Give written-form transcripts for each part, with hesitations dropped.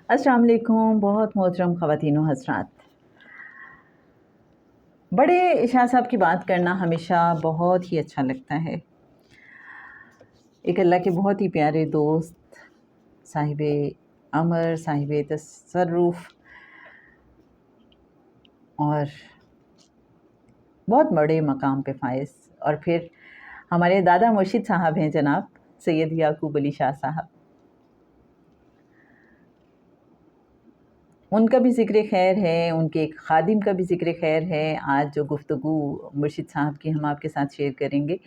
अस्सलाम वालेकुम। बहुत मोहतरम ख़वातीन व हज़रात, बड़े शाह साहब की बात करना हमेशा बहुत ही अच्छा लगता है। एक अल्लाह के बहुत ही प्यारे दोस्त, साहिबे अमर, साहिबे तसर्रुफ़ और बहुत बड़े मकाम पे फाइज़, और फिर हमारे दादा मुर्शिद साहब हैं जनाब सैयद याकूब अली शाह साहब। उनका भी ज़िक्र खैर है, उनके एक ख़ादिम का भी ज़िक्र खैर है। आज जो गुफ्तगू मुर्शिद साहब की हम आपके साथ शेयर करेंगे,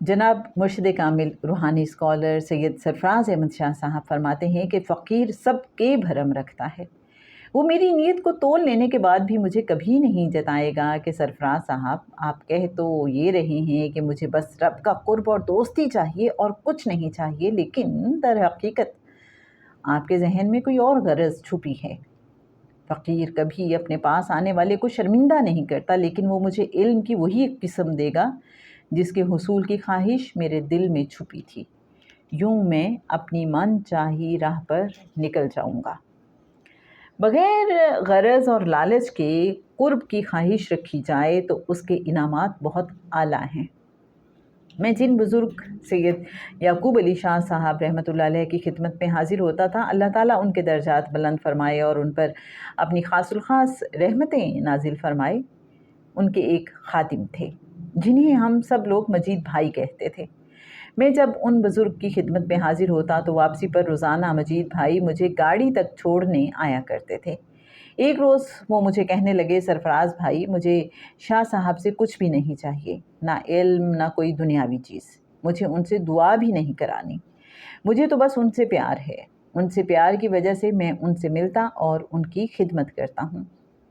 जनाब मुर्शिद कामिल रूहानी स्कॉलर सैयद सरफराज अहमद शाह साहब फरमाते हैं कि फ़कीर सबके भरम रखता है। वो मेरी नीयत को तोल लेने के बाद भी मुझे कभी नहीं जताएगा कि सरफराज साहब, आप कह तो ये रहे हैं कि मुझे बस रब का कुर्ब और दोस्ती चाहिए और कुछ नहीं चाहिए, लेकिन दर हकीकत आपके जहन में कोई और गरज छुपी है। फ़कीर कभी अपने पास आने वाले को शर्मिंदा नहीं करता, लेकिन वो मुझे इल्म की वही एक किस्म देगा जिसके हुसूल की ख्वाहिश मेरे दिल में छुपी थी। यूं मैं अपनी मन चाही राह पर निकल जाऊंगा। बग़ैर गरज और लालच के कुर्ब की ख्वाहिश रखी जाए तो उसके इनामात बहुत आला हैं। मैं जिन बुज़ुर्ग सैयद याकूब अली शाह साहब रहमतुल्लाह अलैह की खिदमत में हाज़िर होता था, अल्लाह ताला उनके दर्जात बुलंद फ़रमाए और उन पर अपनी ख़ासुल ख़ास रहमतें नाजिल फ़रमाए, उनके एक ख़ादिम थे जिन्हें हम सब लोग मजीद भाई कहते थे। मैं जब उन बुज़ुर्ग की खिदमत में हाज़िर होता तो वापसी पर रोज़ाना मजीद भाई मुझे गाड़ी तक छोड़ने आया करते थे। एक रोज़ वो मुझे कहने लगे, सरफराज भाई, मुझे शाह साहब से कुछ भी नहीं चाहिए, ना इल्म ना कोई दुनियावी चीज़, मुझे उनसे दुआ भी नहीं करानी, मुझे तो बस उनसे प्यार है। उनसे प्यार की वजह से मैं उनसे मिलता और उनकी खिदमत करता हूँ।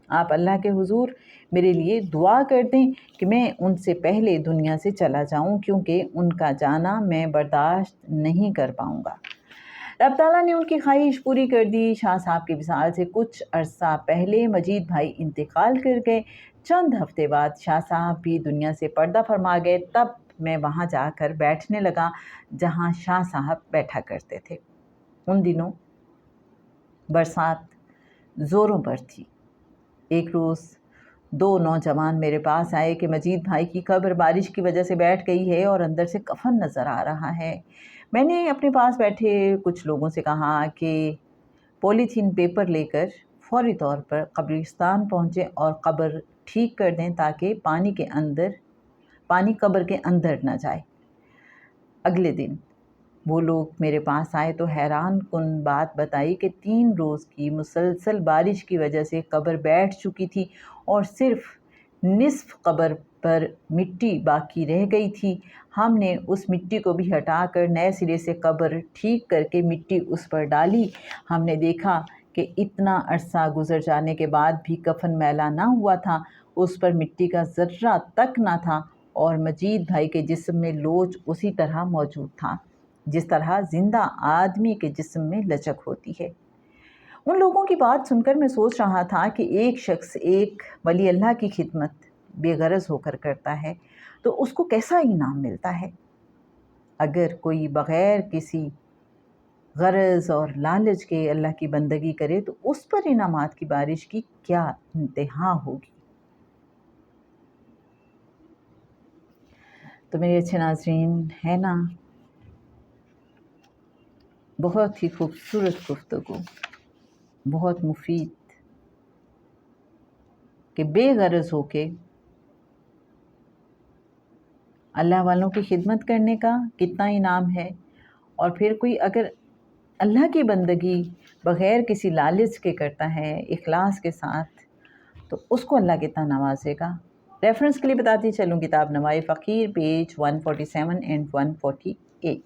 आप अल्लाह के हुजूर मेरे लिए दुआ कर दें कि मैं उनसे पहले दुनिया से चला जाऊँ, क्योंकि उनका जाना मैं बर्दाश्त नहीं कर पाऊँगा। रब ताला ने उनकी ख्वाहिश पूरी कर दी। शाह साहब के विसाल से कुछ अरसा पहले मजीद भाई इंतकाल कर गए। चंद हफ्ते बाद शाह साहब भी दुनिया से पर्दा फरमा गए। तब मैं वहाँ जाकर बैठने लगा जहाँ शाह साहब बैठा करते थे। उन दिनों बरसात ज़ोरों पर थी। एक रोज़ दो नौजवान मेरे पास आए कि मजीद भाई की कब्र बारिश की वजह से बैठ गई है और अंदर से कफन नज़र आ रहा है। मैंने अपने पास बैठे कुछ लोगों से कहा कि पॉलीथीन पेपर लेकर फौरी तौर पर कब्रिस्तान पहुँचें और कब्र ठीक कर दें ताकि पानी कब्र के अंदर न जाए। अगले दिन वो लोग मेरे पास आए तो हैरान कुन बात बताई कि 3 रोज़ की मुसलसल बारिश की वजह से कब्र बैठ चुकी थी और सिर्फ निस्फ कब्र पर मिट्टी बाकी रह गई थी। हमने उस मिट्टी को भी हटाकर नए सिरे से कब्र ठीक करके मिट्टी उस पर डाली। हमने देखा कि इतना अरसा गुजर जाने के बाद भी कफन मैला ना हुआ था, उस पर मिट्टी का ज़र्रा तक ना था और मजीद भाई के जिस्म में लोच उसी तरह मौजूद था जिस तरह ज़िंदा आदमी के जिस्म में लचक होती है। उन लोगों की बात सुनकर मैं सोच रहा था कि एक शख्स एक वली अल्लाह की खिदमत बेगरज होकर करता है तो उसको कैसा इनाम मिलता है। अगर कोई बग़ैर किसी गरज और लालच के अल्लाह की बंदगी करे तो उस पर इनामात की बारिश की क्या इंतहा होगी। तो मेरे अच्छे नाज़रीन, है ना, बहुत ही खूबसूरत गुफ्तगू, बहुत मुफीद, कि बेगरज होके अल्लाह वालों की खिदमत करने का कितना इनाम है, और फिर कोई अगर अल्लाह की बंदगी बग़ैर किसी लालच के करता है इखलास के साथ तो उसको अल्लाह कितना नवाजेगा। रेफरेंस के लिए बताती चलूँ किताब नवाए फ़कीर पेज 147 एंड 148।